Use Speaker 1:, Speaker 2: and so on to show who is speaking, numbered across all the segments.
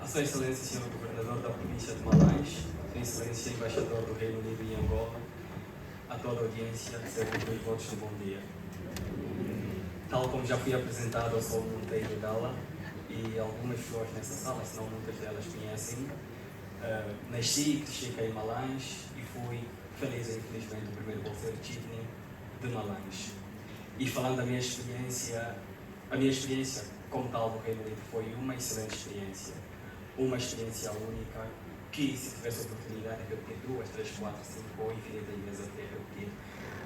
Speaker 1: A Sua Excelência, Sr. Governador da Província de Malães, Sua Excelência, Embaixador do Reino Unido em Angola, a toda a audiência, recebo os meus votos de bom dia. Tal como já fui apresentado, eu sou Monteiro Gala e algumas pessoas nessa sala, se não muitas delas, conhecem-me. Nasci e cresci cá em Malães e fui, feliz e infelizmente, o primeiro bolseiro Chitney de Malães. E falando da minha experiência, a minha experiência como tal do Reino Unido foi uma excelente experiência. Uma experiência única que, se tivesse oportunidade de repetir 2, 3, 4, 5 ou infinitas vezes eu queria repetir,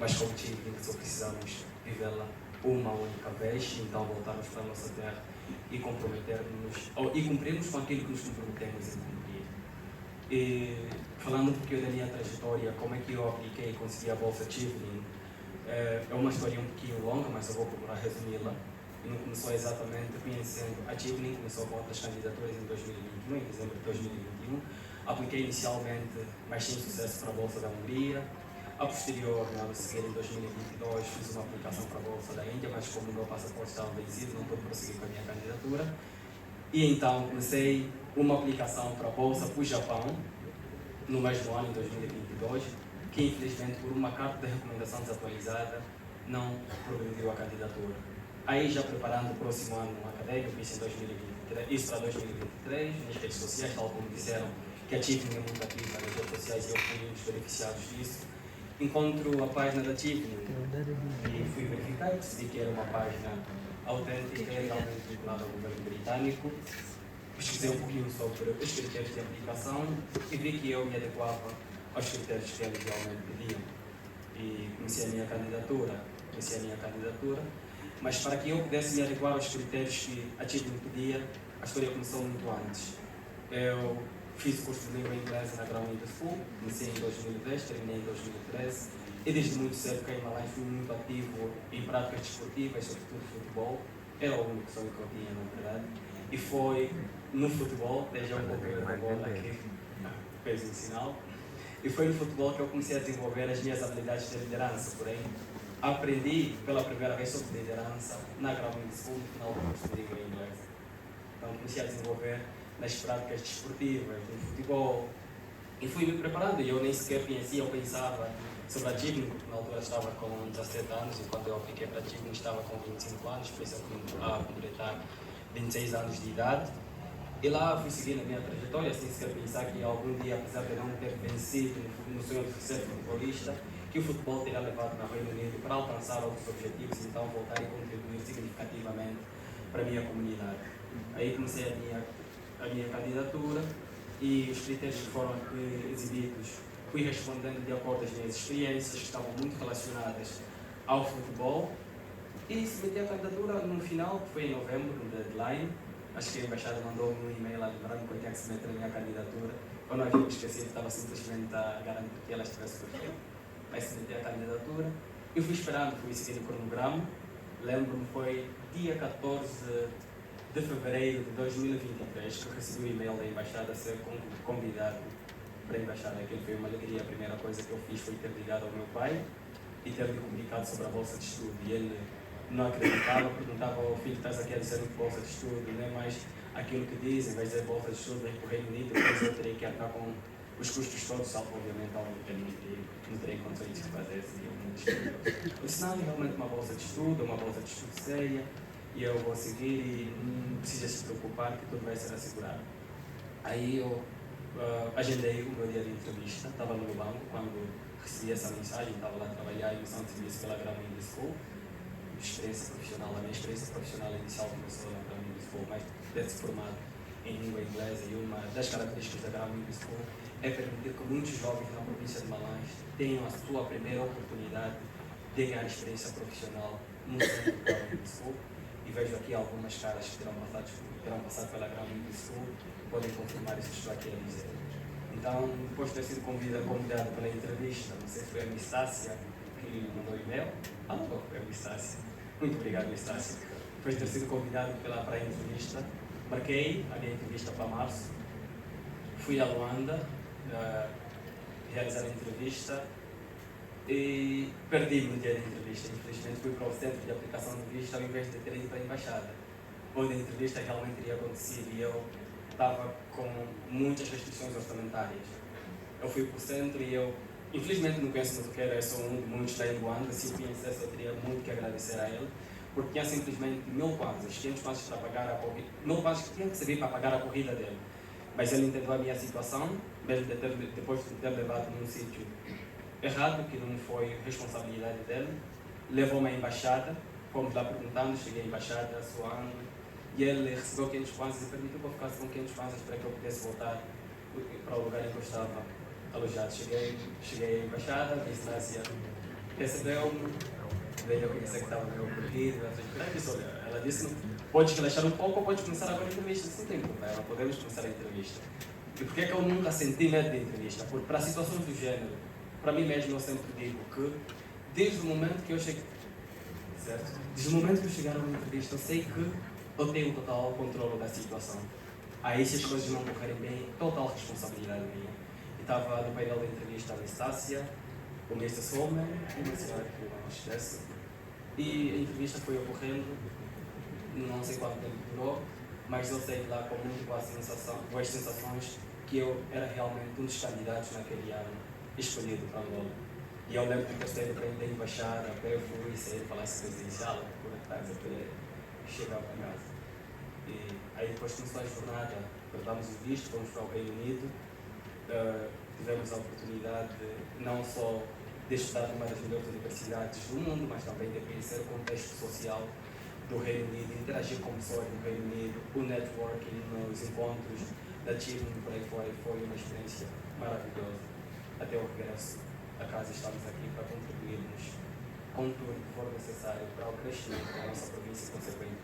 Speaker 1: mas como tive, só precisamos vivê-la uma única vez, então voltarmos para a nossa terra e comprometermos, e cumprirmos com aquilo que nos comprometemos em cumprir. E, falando um pouquinho da minha trajetória, como é que eu apliquei e consegui a Bolsa Chevening, é uma história um pouquinho longa, mas eu vou procurar resumi-la. E não começou exatamente conhecendo a Chevening, começou com outras candidaturas em 2021, em dezembro de 2021. Apliquei inicialmente, mas sem sucesso, para a Bolsa da Hungria. A posterior, no ano seguinte, em 2022, fiz uma aplicação para a Bolsa da Índia, mas como o meu passaporte estava vencido, não pude prosseguir com a minha candidatura. E então comecei uma aplicação para a Bolsa para o Japão, no mesmo ano, em 2022, que infelizmente, por uma carta de recomendação desatualizada, não progrediu a candidatura. Aí, já preparando o próximo ano académico, isso, em 2023, isso para 2023, nas redes sociais, tal como disseram que a Chevening é muito ativa nas redes sociais e eu fui um dos beneficiados disso, encontro a página da Chevening e fui verificar e percebi que era uma página autêntica e realmente vinculada ao governo britânico. Pesquisei um pouquinho sobre os critérios de aplicação e vi que eu me adequava aos critérios que eles realmente pediam. E comecei a minha candidatura, mas para que eu pudesse me adequar aos critérios que a Chevening pedia, a história começou muito antes. Eu fiz o curso de língua inglesa na Ground School, comecei em 2010, terminei em 2013, e desde muito cedo cá em Malães fui muito ativo em práticas desportivas, sobretudo futebol. Era o único sonho que eu tinha, na verdade, e foi no futebol, desde um pouco da bola aqui, fez um sinal, e foi no futebol que eu comecei a desenvolver as minhas habilidades de liderança. Porém, aprendi pela primeira vez sobre liderança na Ground School, no final do curso de língua inglesa. Então comecei a desenvolver nas práticas desportivas, no futebol, e fui me preparando. E eu nem sequer conhecia ou pensava sobre a Chevening, porque na altura estava com 17 anos, e quando eu apliquei para a Chevening estava com 25 anos, por isso eu a completar 26 anos de idade. E lá fui seguindo a minha trajetória, sem sequer pensar que algum dia, apesar de não ter vencido no sonho de ser futebolista, que o futebol teria levado na Reino Unido para alcançar outros objetivos e então voltar e contribuir significativamente para a minha comunidade. Aí comecei a minha candidatura e os critérios que foram exibidos, fui respondendo de acordo com as minhas experiências, que estavam muito relacionadas ao futebol, e submeti a candidatura no final, que foi em novembro, no deadline. Acho que a embaixada mandou-me um e-mail lembrando que eu tinha que submeter a minha candidatura. Eu não havia esquecido, estava simplesmente a garantir que ela estivesse perfeita. Aí submeti a candidatura e fui esperando, fui seguindo o cronograma. Lembro-me, foi dia 14 de fevereiro de 2023 que eu recebi o e-mail da embaixada a ser convidado para a embaixada. Aquilo foi uma alegria. A primeira coisa que eu fiz foi ter ligado ao meu pai e ter-lhe comunicado sobre a bolsa de estudo. E ele não acreditava, perguntava ao filho: estás aqui a dizer que bolsa de estudo, não é mais aquilo que dizem, vais dizer bolsa de estudo, vem para o Reino Unido, depois eu terei que arcar com os custos todos, salvo obviamente algo que eu não terei condições de fazer, seria muito difícil. Eu disse: não, é realmente uma bolsa de estudo, uma bolsa de estudo séria, e eu vou seguir e não precisa se preocupar que tudo vai ser assegurado. Aí eu agendei o meu dia de entrevista, estava no meu banco quando recebi essa mensagem, estava lá a trabalhar em missão de serviço pela Ground School. Experiência profissional, a minha experiência profissional inicial começou na Ground School, mas ter-se formado em língua inglesa, e uma das características da Ground School é permitir que muitos jovens na província de Malães tenham a sua primeira oportunidade de ganhar experiência profissional no centro da Ground School. E vejo aqui algumas caras que terão passado pela Ground School e podem confirmar isso que estou aqui a dizer. Então, depois de ter sido convidado pela entrevista, não sei se foi a Mistácia que mandou o e-mail. Não, foi a Mistácia. Muito obrigado, Mistácia. Depois de ter sido convidado para a entrevista, marquei a minha entrevista para março. Fui a Luanda realizar a entrevista e perdi-me no dia da entrevista. Infelizmente, fui para o centro de aplicação de vista ao invés de ter ido para a embaixada, onde a entrevista realmente teria acontecido, e eu estava com muitas restrições orçamentárias. Eu fui para o centro e eu, infelizmente não conheço muito o que era, eu sou um de muitos lá em Luanda, se eu conhecesse eu teria muito que agradecer a ele, porque tinha simplesmente 1000 kwanzas, 500 kwanzas para pagar a corrida, 1000 kwanzas que tinha que servir para pagar a corrida dele. Mas ele entendeu a minha situação, mesmo depois de ter levado num sítio errado, que não foi responsabilidade dele, levou-me à embaixada, fomos lá perguntando, cheguei à embaixada, suando, e ele recebeu 500 kwanzas e permitiu que eu ficasse com 500 kwanzas para que eu pudesse voltar para o lugar em que eu estava alojado. Cheguei à embaixada, a Estácia recebeu-me, veio eu conhecer que estava meio ocorrido, ela disse, podes relaxar um pouco ou podes começar agora a entrevista, sem tem problema, podemos começar a entrevista. E por que é que eu nunca senti medo de entrevista? Porque para situações do género, para mim mesmo eu sempre digo que desde o momento que eu cheguei, certo? Desde o momento que eu chegar a uma entrevista, eu sei que eu tenho total controle da situação. Aí se as coisas não correrem bem, total responsabilidade minha. E estava no painel da entrevista a Estácia, o Mr. Solman e uma senhora que não esquece. E a entrevista foi ocorrendo, não sei quanto tempo durou, mas eu saí de lá com muito boas sensações que eu era realmente um dos candidatos naquele ano escolhido para Angola. E eu lembro que eu esteve para ir embaixada, a pé fui sair falasse presidencial, por atrás até chegar para casa. E aí depois começou a jornada, perdamos o visto, fomos para o Reino Unido, tivemos a oportunidade de, não só de estudar numa das melhores universidades do mundo, mas também de conhecer o contexto social do Reino Unido, interagir com pessoas do Reino Unido, o networking nos encontros da Achievement por aí fora, foi uma experiência maravilhosa. Até o regresso a casa estamos aqui para contribuirmos com tudo que for necessário para o crescimento da nossa província e, consequentemente,